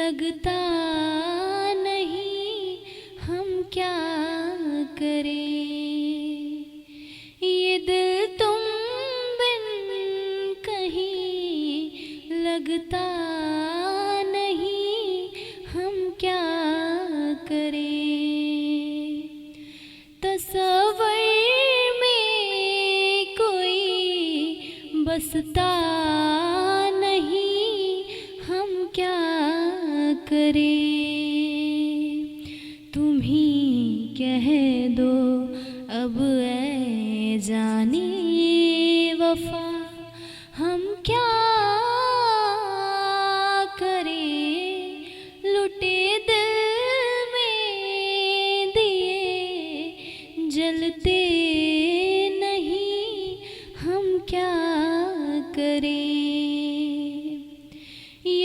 लगता नहीं हम क्या करें। ये दिल तुम बिन कहीं लगता नहीं हम क्या करें। तस्वीर में कोई बसता नहीं हम क्या करें। तुम ही कह दो अब ऐ जाने वफा हम क्या करें। लुटे दिल में दिए जलते नहीं हम क्या करें।